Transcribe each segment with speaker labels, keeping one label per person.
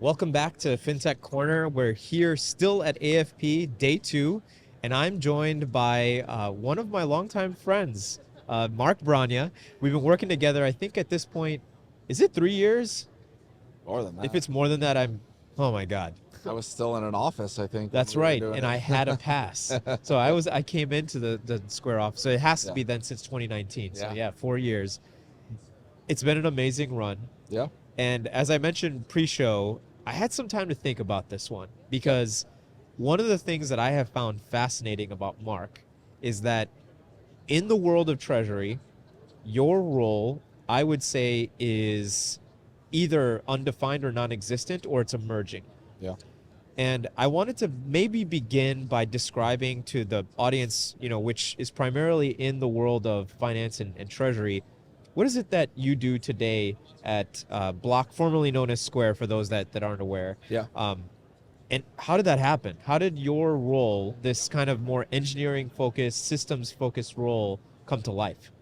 Speaker 1: Welcome back to FinTech Corner. We're here still at AFP Day 2, and I'm joined by one of my longtime friends, Mark Brogna. We've been working together, I think at this point, is it 3 years?
Speaker 2: More than
Speaker 1: If
Speaker 2: that.
Speaker 1: it's more than that, oh my God.
Speaker 2: I was still in an office, I think, when
Speaker 1: That's
Speaker 2: we were
Speaker 1: right,
Speaker 2: doing
Speaker 1: and I
Speaker 2: it.
Speaker 1: had a pass. So I came into the Square office, so it has to
Speaker 2: Yeah.
Speaker 1: be then since 2019. So
Speaker 2: Yeah.
Speaker 1: yeah, 4 years. It's been an amazing run.
Speaker 2: Yeah.
Speaker 1: And as I mentioned pre-show, I had some time to think about this one
Speaker 2: Yeah.
Speaker 1: because one of the things that I have found fascinating about Mark is that in the world of Treasury, your role, I would say, is either undefined or non-existent, or it's emerging.
Speaker 2: Yeah.
Speaker 1: And I wanted to maybe begin by describing to the audience, which is primarily in the world of finance and treasury, what is it that you do today at Block, formerly known as Square, for those that aren't aware?
Speaker 2: Yeah.
Speaker 1: And how did that happen? How did your role, this kind of more engineering-focused, systems-focused role, come to life?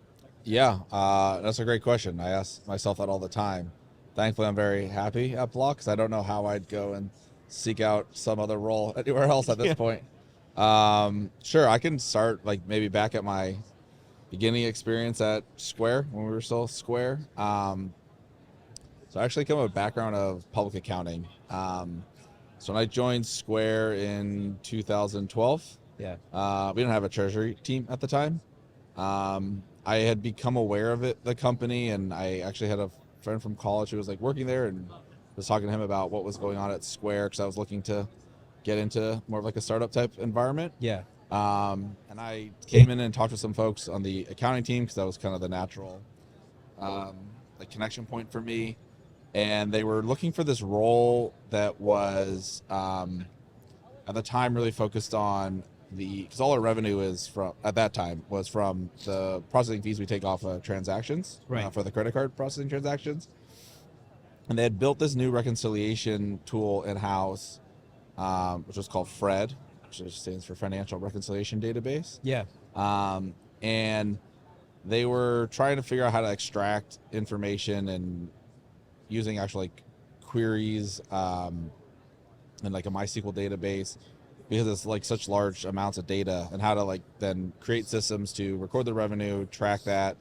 Speaker 2: Yeah. That's a great question. I ask myself that all the time. Thankfully, I'm very happy at Block because I don't know how I'd go and seek out some other role anywhere else at this
Speaker 1: Yeah.
Speaker 2: point. Sure, I can start like maybe back at my beginning experience at Square when we were still Square. So I actually come with a background of public accounting. So when I joined Square in 2012,
Speaker 1: Yeah.
Speaker 2: we didn't have a treasury team at the time. I had become aware of the company, and I actually had a friend from college who was like working there, and was talking to him about what was going on at Square because I was looking to get into more of like a startup type environment.
Speaker 1: Yeah.
Speaker 2: And I came in and talked with some folks on the accounting team because that was kind of the natural like connection point for me. And they were looking for this role that was at the time really focused on because all our revenue is from at that time was from the processing fees we take off of transactions,
Speaker 1: Right.
Speaker 2: for the credit card processing transactions. And they had built this new reconciliation tool in house, which was called FRED, which stands for Financial Reconciliation Database.
Speaker 1: Yeah.
Speaker 2: And they were trying to figure out how to extract information and using actual like queries and like a MySQL database, because it's like such large amounts of data, and how to like then create systems to record the revenue, track that,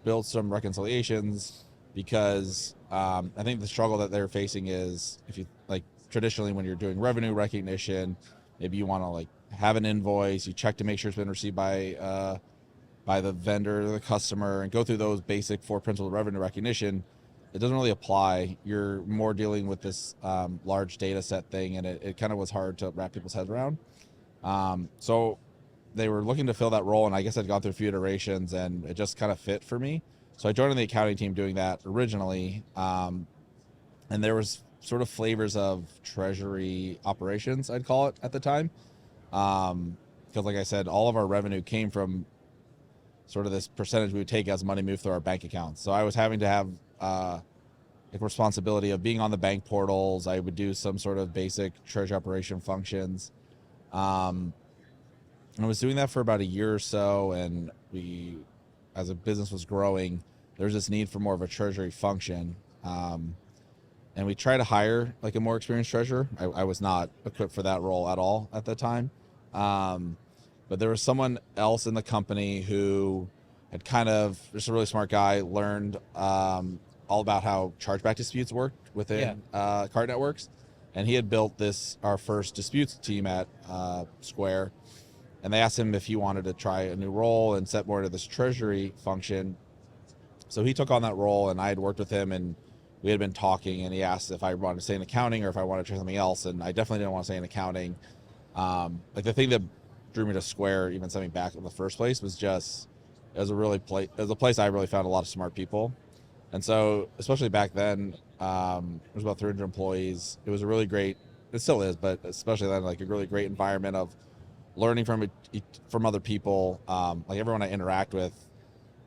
Speaker 2: build some reconciliations. Because I think the struggle that they're facing is, if you like traditionally when you're doing revenue recognition, maybe you want to like have an invoice, you check to make sure it's been received by the vendor or the customer, and go through those basic four principles of revenue recognition. It doesn't really apply. You're more dealing with this large data set thing, and it kind of was hard to wrap people's heads around. So they were looking to fill that role, and I guess I'd gone through a few iterations, and it just kind of fit for me. So I joined on the accounting team doing that originally, and there was sort of flavors of treasury operations, I'd call it at the time, because like I said, all of our revenue came from sort of this percentage we would take as money moved through our bank accounts. So I was having to have like responsibility of being on the bank portals. I would do some sort of basic treasury operation functions. And I was doing that for about a year or so, and as a business was growing, there's this need for more of a treasury function. And we tried to hire like a more experienced treasurer. I was not equipped for that role at all at the time. But there was someone else in the company who had kind of, just a really smart guy, learned all about how chargeback disputes worked within card networks. And he had built our first disputes team at Square. And they asked him if he wanted to try a new role and set more into this treasury function. So he took on that role, and I had worked with him, and we had been talking, and he asked if I wanted to stay in accounting or if I wanted to try something else. And I definitely didn't want to stay in accounting. Like the thing that drew me to Square, even sent me back in the first place, was just it was a place I really found a lot of smart people. And so, especially back then, it was about 300 employees. It was a really great, it still is, but especially then, like a really great environment of learning from other people. Like everyone I interact with,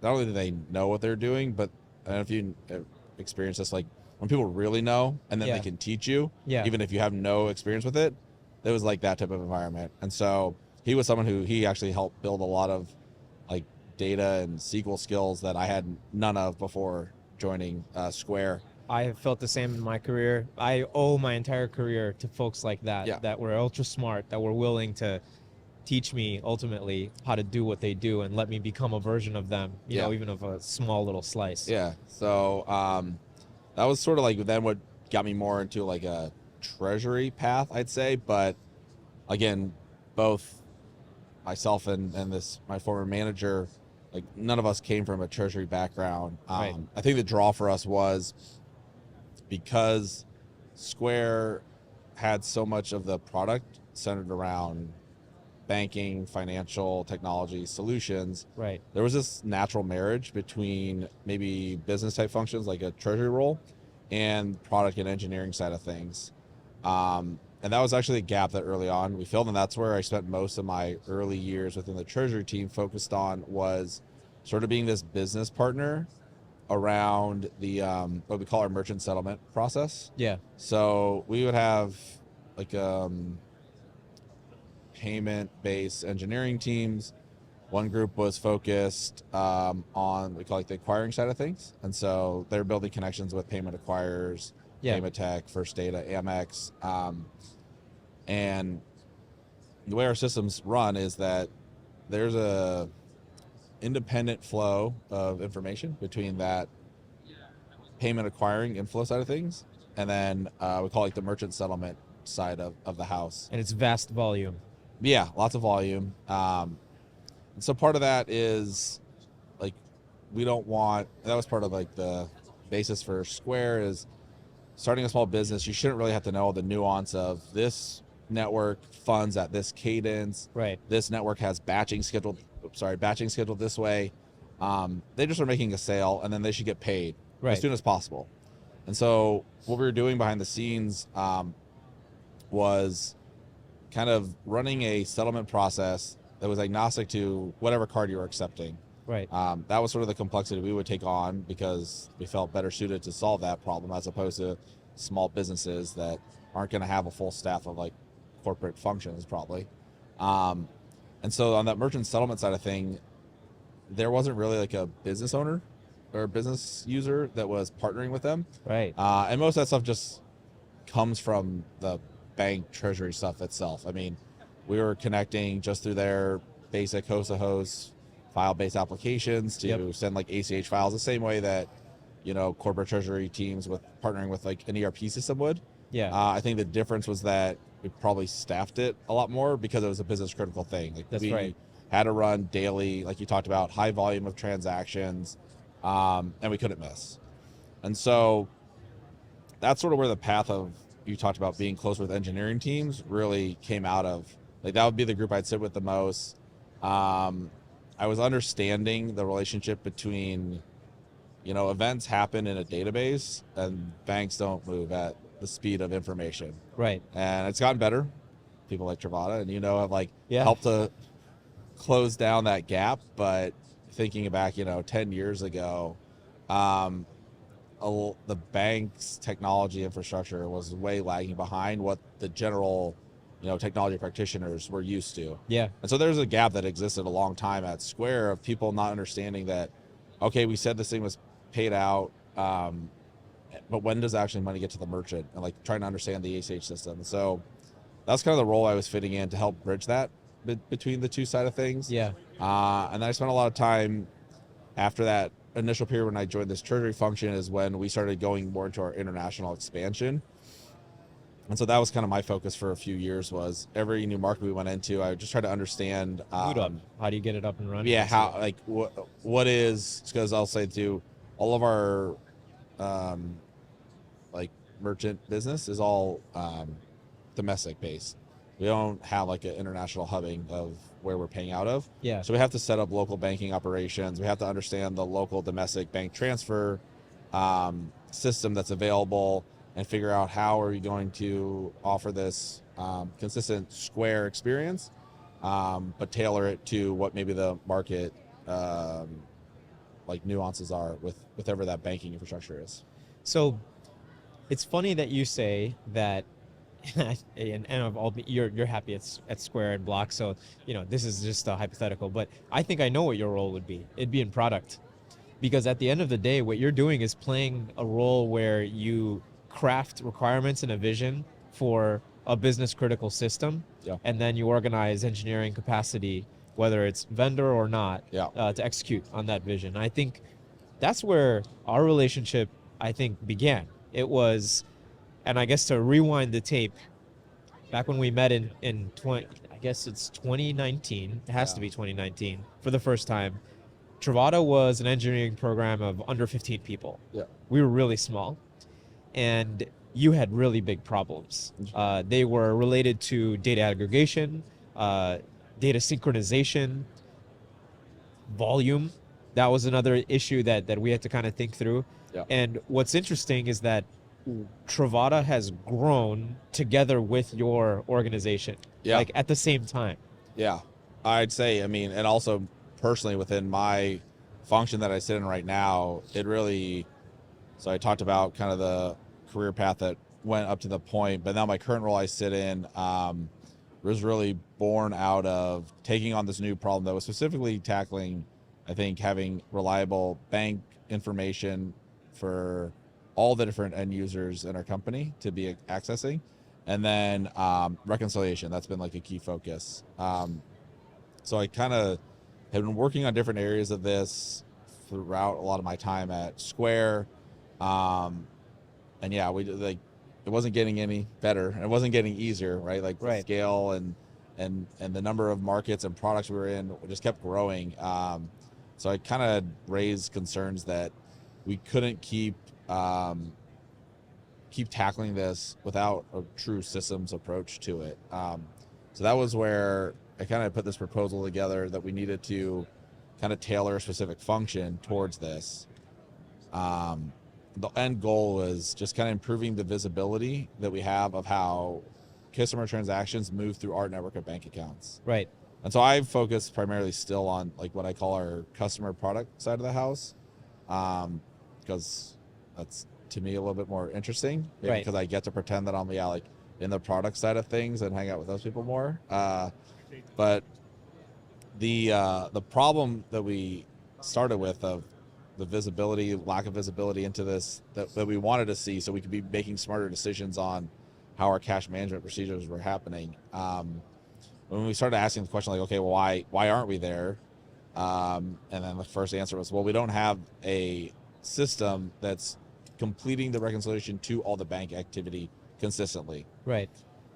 Speaker 2: not only do they know what they're doing, but I don't know if you experience this, like when people really know and then they can teach you, even if you have no experience with it. It was like that type of environment. And so he was someone he actually helped build a lot of like data and SQL skills that I had none of before joining Square.
Speaker 1: I have felt the same in my career. I owe my entire career to folks like that,
Speaker 2: Yeah.
Speaker 1: that were ultra smart, that were willing to teach me ultimately how to do what they do and let me become a version of them,
Speaker 2: Yeah.
Speaker 1: even of a small little slice.
Speaker 2: Yeah. So that was sort of like then what got me more into like a treasury path, I'd say. But again, both myself and this my former manager, like none of us came from a treasury background.
Speaker 1: Right.
Speaker 2: I think the draw for us was because Square had so much of the product centered around banking, financial technology solutions.
Speaker 1: Right.
Speaker 2: There was this natural marriage between maybe business type functions like a treasury role and product and engineering side of things. And that was actually a gap that early on we filled, and that's where I spent most of my early years within the treasury team focused on, was sort of being this business partner around the what we call our merchant settlement process.
Speaker 1: Yeah.
Speaker 2: So we would have like payment based engineering teams. One group was focused on we call it the acquiring side of things, and so they're building connections with payment acquirers,
Speaker 1: Yeah.
Speaker 2: Payment Tech, First Data, Amex, and the way our systems run is that there's a independent flow of information between that payment acquiring inflow side of things, and then we call it the merchant settlement side of the house.
Speaker 1: And it's vast volume.
Speaker 2: Yeah, lots of volume. And so part of that is like we don't want, that was part of like the basis for Square is starting a small business. You shouldn't really have to know the nuance of this network funds at this cadence.
Speaker 1: Right.
Speaker 2: This network has batching scheduled this way. They just are making a sale and then they should get paid
Speaker 1: Right.
Speaker 2: as soon as possible. And so what we were doing behind the scenes was kind of running a settlement process that was agnostic to whatever card you were accepting.
Speaker 1: Right.
Speaker 2: That was sort of the complexity we would take on because we felt better suited to solve that problem as opposed to small businesses that aren't going to have a full staff of like corporate functions probably. And so on that merchant settlement side of thing, there wasn't really like a business owner or a business user that was partnering with them.
Speaker 1: Right.
Speaker 2: And most of that stuff just comes from the bank treasury stuff itself. I mean, we were connecting just through their basic host-to-host file-based applications to send like ACH files the same way that, corporate treasury teams with partnering with like an ERP system would.
Speaker 1: Yeah.
Speaker 2: I think the difference was that we probably staffed it a lot more because it was a business critical thing. Like
Speaker 1: That's
Speaker 2: we
Speaker 1: right.
Speaker 2: had to run daily, like you talked about, high volume of transactions, and we couldn't miss. And so that's sort of where the path of you talked about being close with engineering teams really came out of. Like that would be the group I'd sit with the most. I was understanding the relationship between, events happen in a database and banks don't move at the speed of information.
Speaker 1: Right.
Speaker 2: And it's gotten better. People like Travada and have like
Speaker 1: Yeah.
Speaker 2: helped to close down that gap. But thinking back, 10 years ago, the bank's technology infrastructure was way lagging behind what the general technology practitioners were used to.
Speaker 1: Yeah.
Speaker 2: And so there's a gap that existed a long time at Square of people not understanding that, okay, we said this thing was paid out, but when does actually money get to the merchant, and like trying to understand the ACH system. And so that's kind of the role I was fitting in to help bridge that between the two side of things.
Speaker 1: Yeah.
Speaker 2: And then I spent a lot of time after that initial period when I joined this treasury function is when we started going more into our international expansion. And so that was kind of my focus for a few years, was every new market we went into, I would just try to understand
Speaker 1: How do you get it up and running?
Speaker 2: yeah, how, like what is, because I'll say too, all of our like merchant business is all domestic based. We don't have like an international hubbing of where we're paying out of.
Speaker 1: Yeah.
Speaker 2: So we have to set up local banking operations. We have to understand the local domestic bank transfer system that's available and figure out how are we going to offer this consistent Square experience, but tailor it to what maybe the market like nuances are with whatever that banking infrastructure is.
Speaker 1: So it's funny that you say that, and of all, you're happy at Square and Block, so this is just a hypothetical, but I think I know what your role would be. It'd be in product. because at the end of the day, what you're doing is playing a role where you craft requirements and a vision for a business critical system,
Speaker 2: Yeah.
Speaker 1: and then you organize engineering capacity, whether it's vendor or not,
Speaker 2: Yeah.
Speaker 1: to execute on that vision. I think that's where our relationship, I think, began. It was, and I guess to rewind the tape, back when we met in 20, I guess it's 2019. It has
Speaker 2: Yeah.
Speaker 1: to be 2019 for the first time. Travada was an engineering program of under 15 people.
Speaker 2: Yeah.
Speaker 1: We were really small, and you had really big problems. They were related to data aggregation, data synchronization, volume. That was another issue that we had to kind of think through.
Speaker 2: Yeah.
Speaker 1: And what's interesting is that Travada has grown together with your organization,
Speaker 2: Yeah.
Speaker 1: like at the same time.
Speaker 2: Yeah, I'd say, I mean, and also personally within my function that I sit in right now, it really, so I talked about kind of the career path that went up to the point, but now my current role I sit in was really born out of taking on this new problem that was specifically tackling, I think, having reliable bank information for all the different end users in our company to be accessing. And then reconciliation, that's been like a key focus. So I kind of have been working on different areas of this throughout a lot of my time at Square. And yeah, we like, it wasn't getting any better and it wasn't getting easier, right? Like the scale and the number of markets and products we were in just kept growing. So I kind of raised concerns that we couldn't keep tackling this without a true systems approach to it. So that was where I kind of put this proposal together that we needed to kind of tailor a specific function towards this. The end goal is just kind of improving the visibility that we have of how customer transactions move through our network of bank accounts.
Speaker 1: Right.
Speaker 2: And so I've focused primarily still on like what I call our customer product side of the house, because that's to me a little bit more interesting,
Speaker 1: right,
Speaker 2: because I get to pretend that I'm like in the product side of things and hang out with those people more. But the problem that we started with of the visibility, lack of visibility into this that we wanted to see so we could be making smarter decisions on how our cash management procedures were happening. When we started asking the question like, okay, well, why aren't we there? And then the first answer was, well, we don't have a system that's completing the reconciliation to all the bank activity consistently.
Speaker 1: Right.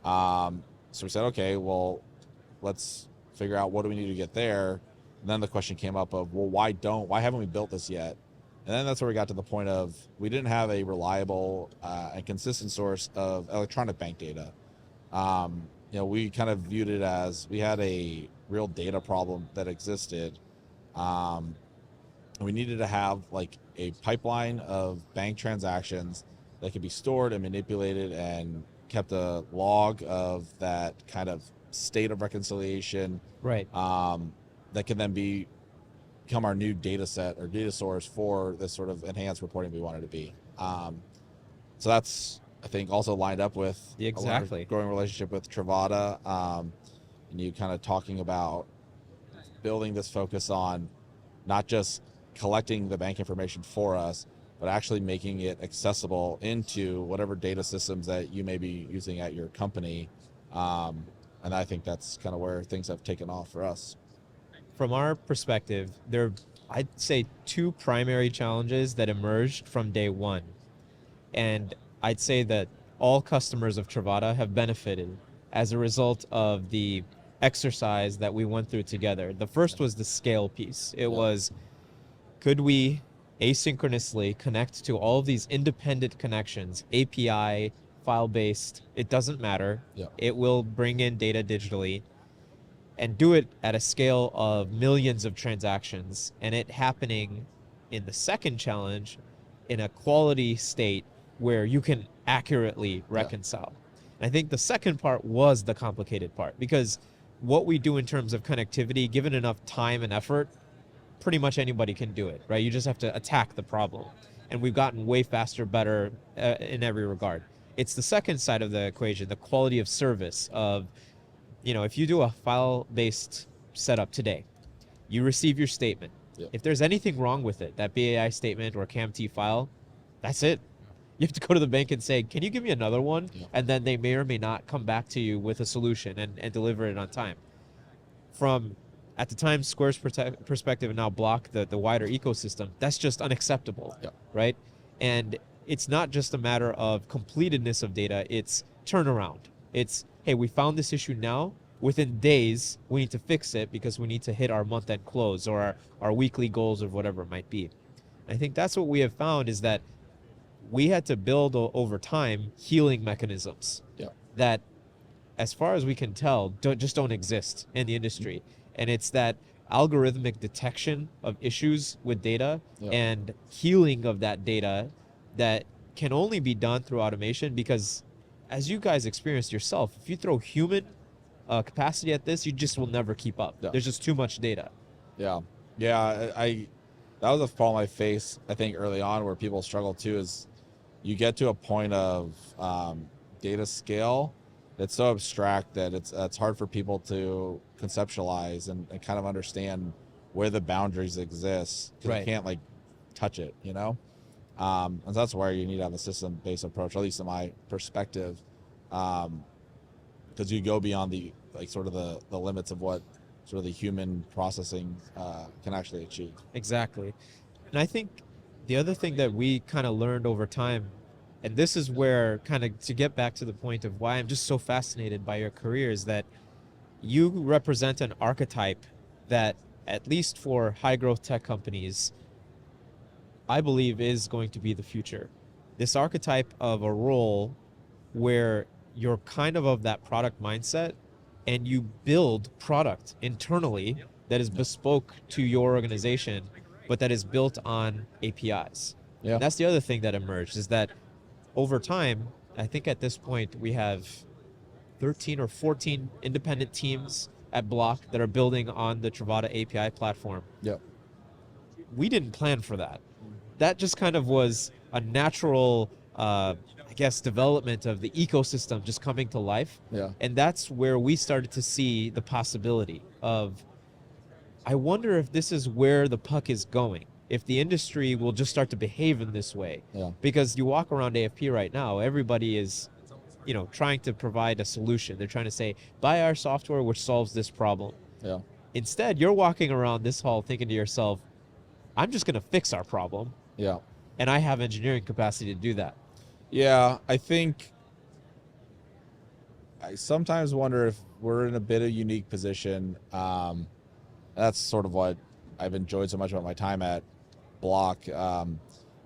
Speaker 2: So we said, okay, well, let's figure out what do we need to get there. And then the question came up of, well, why haven't we built this yet? And then that's where we got to the point of we didn't have a reliable and consistent source of electronic bank data. We kind of viewed it as we had a real data problem that existed. We needed to have like a pipeline of bank transactions that could be stored and manipulated and kept a log of that kind of state of reconciliation.
Speaker 1: Right.
Speaker 2: That can then become our new data set or data source for this sort of enhanced reporting we wanted to be. So that's, I think, also lined up with
Speaker 1: exactly
Speaker 2: a growing relationship with Travada, and you kind of talking about building this focus on not just collecting the bank information for us, but actually making it accessible into whatever data systems that you may be using at your company. And I think that's kind of where things have taken off for us.
Speaker 1: From our perspective, there are, I'd say, two primary challenges that emerged from day one. And I'd say that all customers of Travada have benefited as a result of the exercise that we went through together. The first was the scale piece. It was, could we asynchronously connect to all of these independent connections, API, file-based, it doesn't matter. It will bring in data digitally and do it at a scale of millions of transactions, and it happening in the second challenge in a quality state where you can accurately reconcile. And I think the second part was the complicated part, because what we do in terms of connectivity, given enough time and effort, pretty much anybody can do it, right? You just have to attack the problem. And we've gotten way faster, better in every regard. It's the second side of the equation, the quality of service of, if you do a file-based setup today, you receive your statement.
Speaker 2: Yep.
Speaker 1: If there's anything wrong with it, that BAI statement or CAMT file, that's it. You have to go to the bank and say, can you give me another one?
Speaker 2: Yep.
Speaker 1: And then they may or may not come back to you with a solution and deliver it on time. From, at the time, Square's perspective, and now Block, the wider ecosystem, that's just unacceptable,
Speaker 2: Yep.
Speaker 1: right? And it's not just a matter of completedness of data, it's turnaround. It's, hey, we found this issue now. Within days, we need to fix it because we need to hit our month-end close or our weekly goals or whatever it might be. I think that's what we have found is that we had to build over time healing mechanisms
Speaker 2: Yep.
Speaker 1: that, as far as we can tell, don't exist in the industry. And it's that algorithmic detection of issues with data
Speaker 2: Yep.
Speaker 1: and healing of that data that can only be done through automation because, as you guys experienced yourself, if you throw human capacity at this, you just will never keep up.
Speaker 2: Yeah.
Speaker 1: There's just too much data.
Speaker 2: Yeah. I that was a problem I faced, I think, early on where people struggle too, is you get to a point of data scale that's so abstract that it's hard for people to conceptualize and kind of understand where the boundaries exist because
Speaker 1: Right.
Speaker 2: you can't like touch it, you know? And so that's where you need to have a system-based approach, at least in my perspective, because you go beyond the like sort of the limits of what sort of the human processing can actually achieve.
Speaker 1: Exactly. And I think the other thing that we kind of learned over time, and this is where kind of to get back to the point of why I'm just so fascinated by your career, is that you represent an archetype that, at least for high growth tech companies, I believe is going to be the future. This archetype of a role where you're kind of that product mindset and you build product internally that is bespoke to your organization, but that is built on APIs.
Speaker 2: Yeah.
Speaker 1: And that's the other thing that emerged is that over time, I think at this point we have 13 or 14 independent teams at Block that are building on the Travada API platform.
Speaker 2: Yep.
Speaker 1: We didn't plan for that. That just kind of was a natural, I guess, development of the ecosystem just coming to life.
Speaker 2: Yeah.
Speaker 1: And that's where we started to see the possibility of, I wonder if this is where the puck is going, if the industry will just start to behave in this way.
Speaker 2: Yeah.
Speaker 1: Because you walk around AFP right now, everybody is, trying to provide a solution. They're trying to say, buy our software which solves this problem.
Speaker 2: Yeah.
Speaker 1: Instead, you're walking around this hall thinking to yourself, I'm just going to fix our problem.
Speaker 2: Yeah.
Speaker 1: And I have engineering capacity to do that.
Speaker 2: Yeah, I think I sometimes wonder if we're in a bit of a unique position. That's sort of what I've enjoyed so much about my time at Block,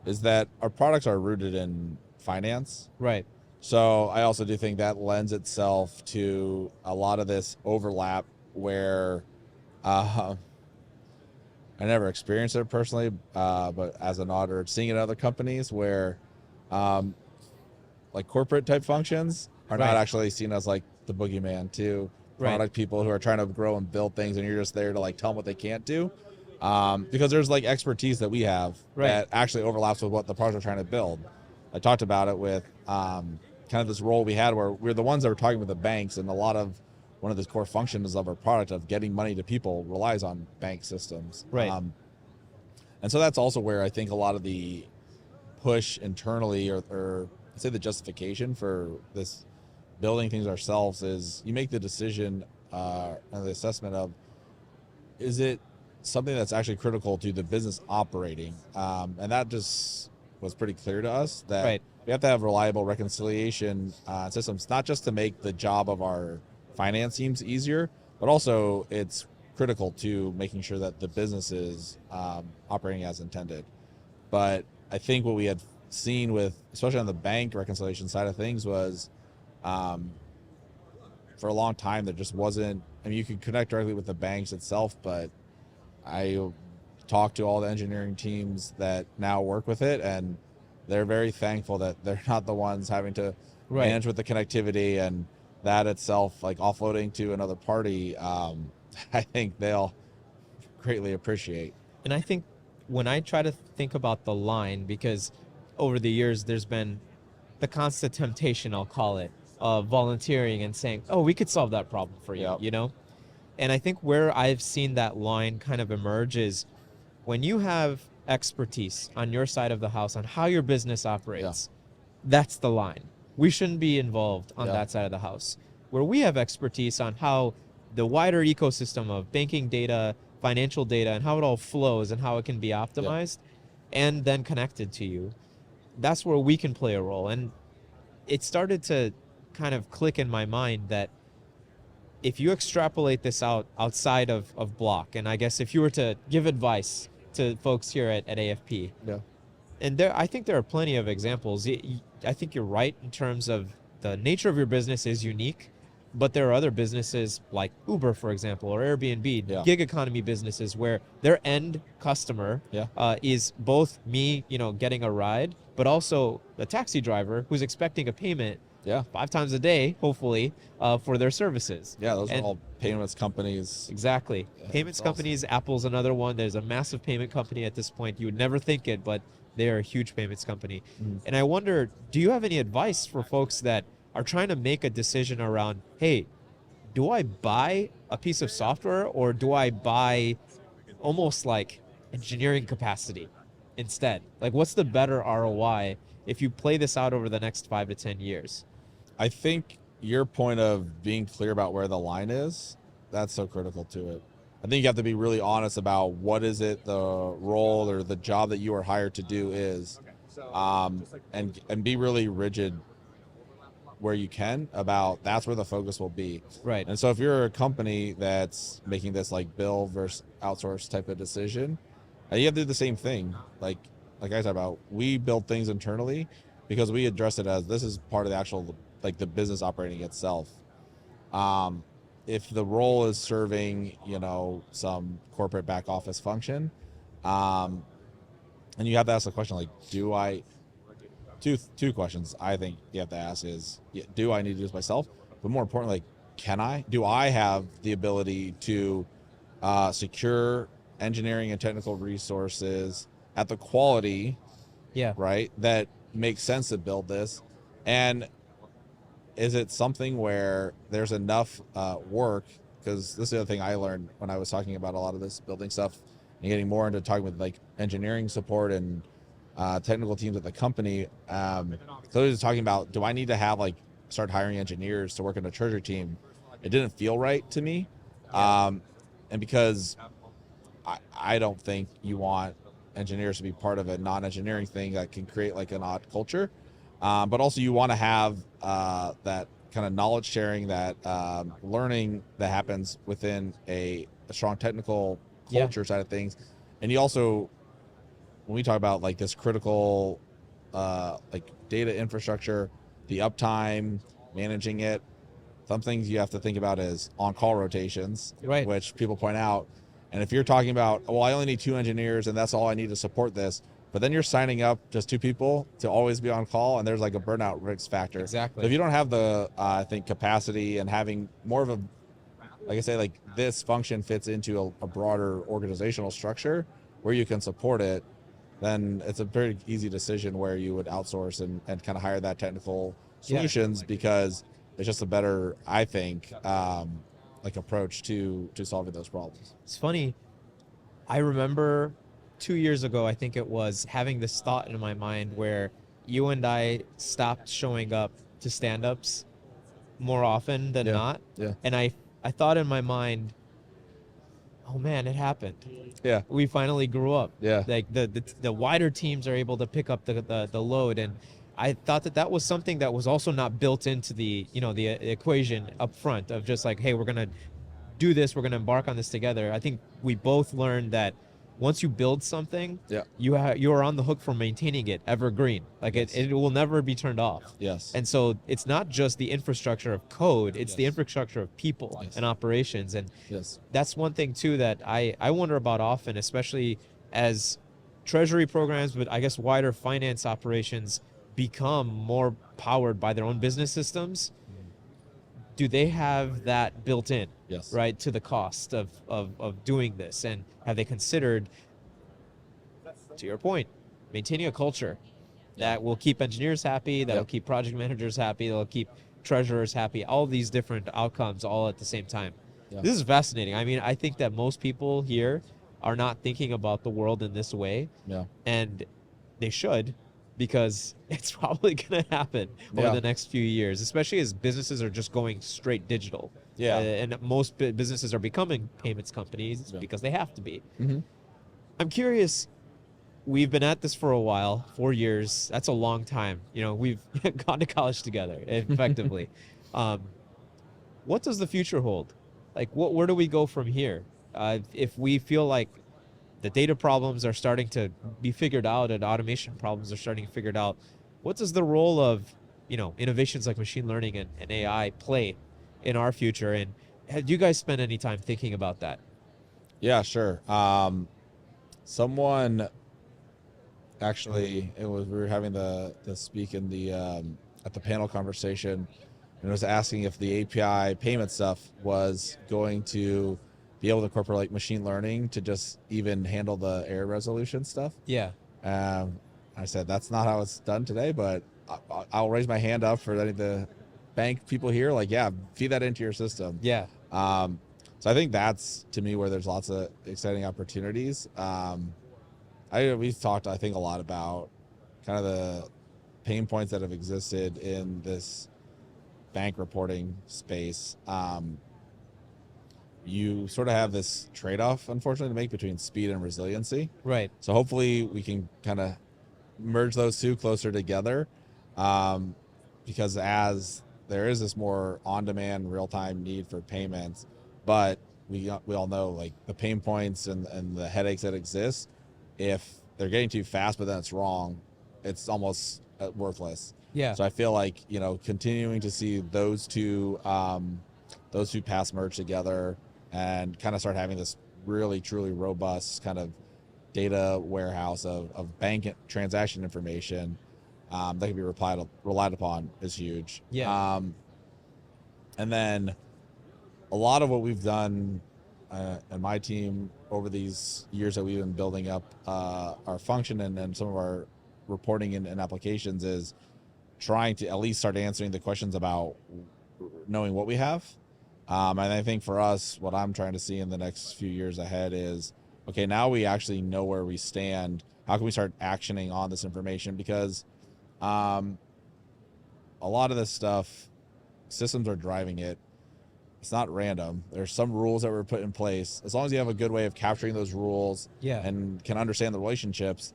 Speaker 2: is that our products are rooted in finance.
Speaker 1: Right.
Speaker 2: So I also do think that lends itself to a lot of this overlap where I never experienced it personally, but as an auditor, seeing it in other companies where like corporate type functions are
Speaker 1: Right.
Speaker 2: not actually seen as like the boogeyman to
Speaker 1: Right.
Speaker 2: product people who are trying to grow and build things, and you're just there to like tell them what they can't do. Because there's like expertise that we have
Speaker 1: Right.
Speaker 2: that actually overlaps with what the project we're trying to build. I talked about it with kind of this role we had where we're the ones that were talking with the banks, and a lot of one of the core functions of our product of getting money to people relies on bank systems.
Speaker 1: Right.
Speaker 2: And so that's also where I think a lot of the push internally or I'd say the justification for this building things ourselves is you make the decision and the assessment of, is it something that's actually critical to the business operating? And that just was pretty clear to us that
Speaker 1: Right.
Speaker 2: we have to have reliable reconciliation systems, not just to make the job of our finance teams easier, but also it's critical to making sure that the business is operating as intended. But I think what we had seen with, especially on the bank reconciliation side of things, was for a long time there just wasn't, I mean, you could connect directly with the banks itself, but I talked to all the engineering teams that now work with it, and they're very thankful that they're not the ones having to
Speaker 1: Right.
Speaker 2: manage with the connectivity, and that itself, like offloading to another party, I think they'll greatly appreciate.
Speaker 1: And I think when I try to think about the line, because over the years there's been the constant temptation, I'll call it, of volunteering and saying, oh, we could solve that problem for you,
Speaker 2: Yep.
Speaker 1: you know? And I think where I've seen that line kind of emerge is when you have expertise on your side of the house on how your business operates, that's the line. We shouldn't be involved on that side of the house. Where we have expertise on how the wider ecosystem of banking data, financial data, and how it all flows and how it can be optimized and then connected to you, that's where we can play a role. And it started to kind of click in my mind that if you extrapolate this outside of Block, and I guess if you were to give advice to folks here at AFP, and I think there are plenty of examples. I think you're right in terms of the nature of your business is unique, but there are other businesses like Uber, for example, or Airbnb, gig economy businesses where their end customer is both me, getting a ride, but also the taxi driver who's expecting a payment 5 times a day, hopefully, for their services.
Speaker 2: Yeah, those are all payments companies.
Speaker 1: Exactly. Payments companies, Apple's another one. There's a massive payment company at this point. You would never think it, but they are a huge payments company. And I wonder, do you have any advice for folks that are trying to make a decision around, hey, do I buy a piece of software or do I buy almost like engineering capacity instead? Like, what's the better ROI if you play this out over the next 5 to 10 years?
Speaker 2: I think your point of being clear about where the line is, that's so critical to it. I think you have to be really honest about what is it the role or the job that you are hired to do is, and be really rigid where you can about that's where the focus will be.
Speaker 1: Right.
Speaker 2: And so if you're a company that's making this like build versus outsource type of decision, you have to do the same thing. Like I said about, we build things internally because we address it as this is part of the actual, like the business operating itself. If the role is serving, some corporate back office function, and you have to ask the question, like, two questions I think you have to ask is, do I need to do this myself? But more importantly, do I have the ability to secure engineering and technical resources at the quality, right, that makes sense to build this? And is it something where there's enough work? Because this is the other thing I learned when I was talking about a lot of this building stuff and getting more into talking with like engineering support and technical teams at the company. So I was talking about, do I need to have start hiring engineers to work in a treasury team? It didn't feel right to me. And because I don't think you want engineers to be part of a non-engineering thing that can create like an odd culture. But also you want to have that kind of knowledge sharing, that learning that happens within a strong technical culture side of things. And you also, when we talk about like this critical like data infrastructure, the uptime, managing it, some things you have to think about is on-call rotations, which people point out. And if you're talking about, well, I only need 2 engineers and that's all I need to support this, but then you're signing up just 2 people to always be on call, and there's like a burnout risk factor.
Speaker 1: Exactly.
Speaker 2: So if you don't have the, I think, capacity and having more of a, like I say, like this function fits into a broader organizational structure where you can support it, then it's a very easy decision where you would outsource and kind of hire that technical solutions because it's just a better, I think, like approach to solving those problems.
Speaker 1: It's funny. I remember 2 years ago, I think it was, having this thought in my mind where you and I stopped showing up to stand-ups more often than not.
Speaker 2: Yeah.
Speaker 1: And I thought in my mind, oh man, it happened.
Speaker 2: Yeah.
Speaker 1: We finally grew up.
Speaker 2: Yeah.
Speaker 1: Like the wider teams are able to pick up the load. And I thought that was something that was also not built into the equation up front of just like, hey, we're going to do this, we're going to embark on this together. I think we both learned that once you build something, you are on the hook for maintaining it evergreen. Like it will never be turned off.
Speaker 2: Yes.
Speaker 1: And so it's not just the infrastructure of code, it's the infrastructure of people and operations. And that's one thing too that I wonder about often, especially as treasury programs, but I guess wider finance operations become more powered by their own business systems. Do they have that built in, right, to the cost of doing this? And have they considered, to your point, maintaining a culture that will keep engineers happy, that will keep project managers happy, that will keep treasurers happy, all these different outcomes all at the same time? This is fascinating. I mean, I think that most people here are not thinking about the world in this way,
Speaker 2: Yeah.
Speaker 1: and they should, because it's probably going to happen over
Speaker 2: Yeah.
Speaker 1: the next few years, especially as businesses are just going straight digital.
Speaker 2: Yeah.
Speaker 1: And most businesses are becoming payments companies because they have to be.
Speaker 2: Mm-hmm.
Speaker 1: I'm curious, we've been at this for a while, 4 years. That's a long time. You know, we've gone to college together, effectively. um, what does the future hold? Like, where do we go from here? If we feel like the data problems are starting to be figured out and automation problems are starting to be figured out, what does the role of, innovations like machine learning and AI play in our future? And have you guys spent any time thinking about that?
Speaker 2: Yeah, sure. Someone actually, we were having the speak in the at the panel conversation, and was asking if the API payment stuff was going to be able to incorporate like machine learning to just even handle the error resolution stuff.
Speaker 1: Yeah.
Speaker 2: I said that's not how it's done today, but I'll raise my hand up for any of the bank people here. Like, yeah, feed that into your system.
Speaker 1: Yeah.
Speaker 2: So I think that's, to me, where there's lots of exciting opportunities. We've talked, I think, a lot about kind of the pain points that have existed in this bank reporting space. You sort of have this trade-off, unfortunately, to make between speed and resiliency.
Speaker 1: Right.
Speaker 2: So hopefully we can kind of merge those two closer together, because as there is this more on-demand, real-time need for payments, but we all know like the pain points and the headaches that exist. If they're getting too fast, but then it's wrong, it's almost worthless.
Speaker 1: Yeah.
Speaker 2: So I feel like, continuing to see those two paths merge together and kind of start having this really truly robust kind of data warehouse of bank transaction information that can be relied upon is huge.
Speaker 1: Yeah.
Speaker 2: And then a lot of what we've done and my team over these years that we've been building up our function and some of our reporting and applications is trying to at least start answering the questions about knowing what we have. And I think for us, what I'm trying to see in the next few years ahead is, okay, now we actually know where we stand. How can we start actioning on this information? Because a lot of this stuff, systems are driving it. It's not random. There's some rules that were put in place. As long as you have a good way of capturing those rules and can understand the relationships,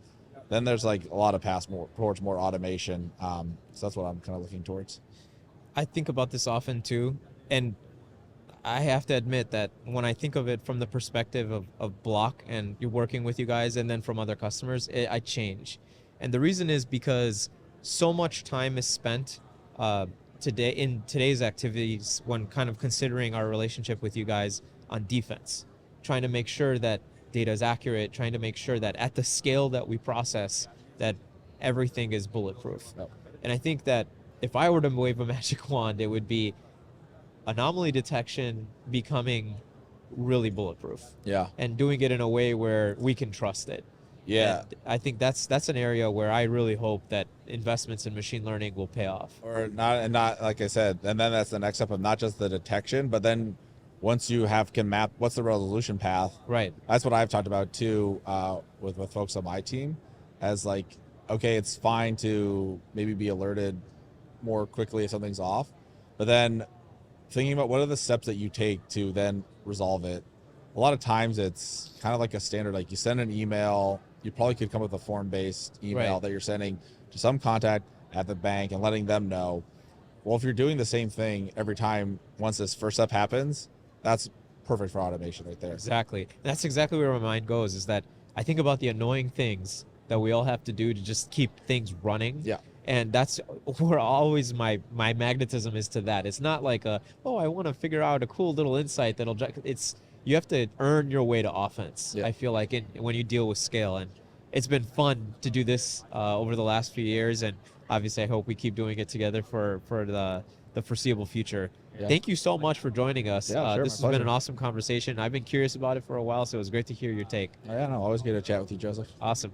Speaker 2: then there's like a lot of paths towards more automation. So that's what I'm kind of looking towards.
Speaker 1: I think about this often too, and I have to admit that when I think of it from the perspective of Block and you're working with you guys and then from other customers, I change. And the reason is because so much time is spent today in today's activities when kind of considering our relationship with you guys on defense, trying to make sure that data is accurate, trying to make sure that at the scale that we process, that everything is bulletproof.
Speaker 2: Yep.
Speaker 1: And I think that if I were to wave a magic wand, it would be anomaly detection becoming really bulletproof.
Speaker 2: Yeah.
Speaker 1: And doing it in a way where we can trust it.
Speaker 2: Yeah.
Speaker 1: And I think that's an area where I really hope that investments in machine learning will pay off.
Speaker 2: Or not like I said, and then that's the next step of not just the detection, but then once you can map what's the resolution path.
Speaker 1: Right.
Speaker 2: That's what I've talked about too with folks on my team, as like, okay, it's fine to maybe be alerted more quickly if something's off, but then thinking about what are the steps that you take to then resolve it. A lot of times it's kind of like a standard, like you send an email, you probably could come up with a form-based email that you're sending to some contact at the bank and letting them know. Well, if you're doing the same thing every time, once this first step happens, that's perfect for automation right there.
Speaker 1: Exactly. And that's exactly where my mind goes, is that I think about the annoying things that we all have to do to just keep things running.
Speaker 2: Yeah.
Speaker 1: And that's where always my magnetism is to that. It's not like I want to figure out a cool little insight that'll, you have to earn your way to offense.
Speaker 2: Yeah.
Speaker 1: I feel like when you deal with scale, and it's been fun to do this over the last few years, and obviously I hope we keep doing it together for the foreseeable future. Yeah. Thank you so much for joining us.
Speaker 2: Yeah, sure,
Speaker 1: this has been an awesome conversation. I've been curious about it for a while, so it was great to hear your take.
Speaker 2: Yeah, no, always good to chat with you, Joseph.
Speaker 1: Awesome.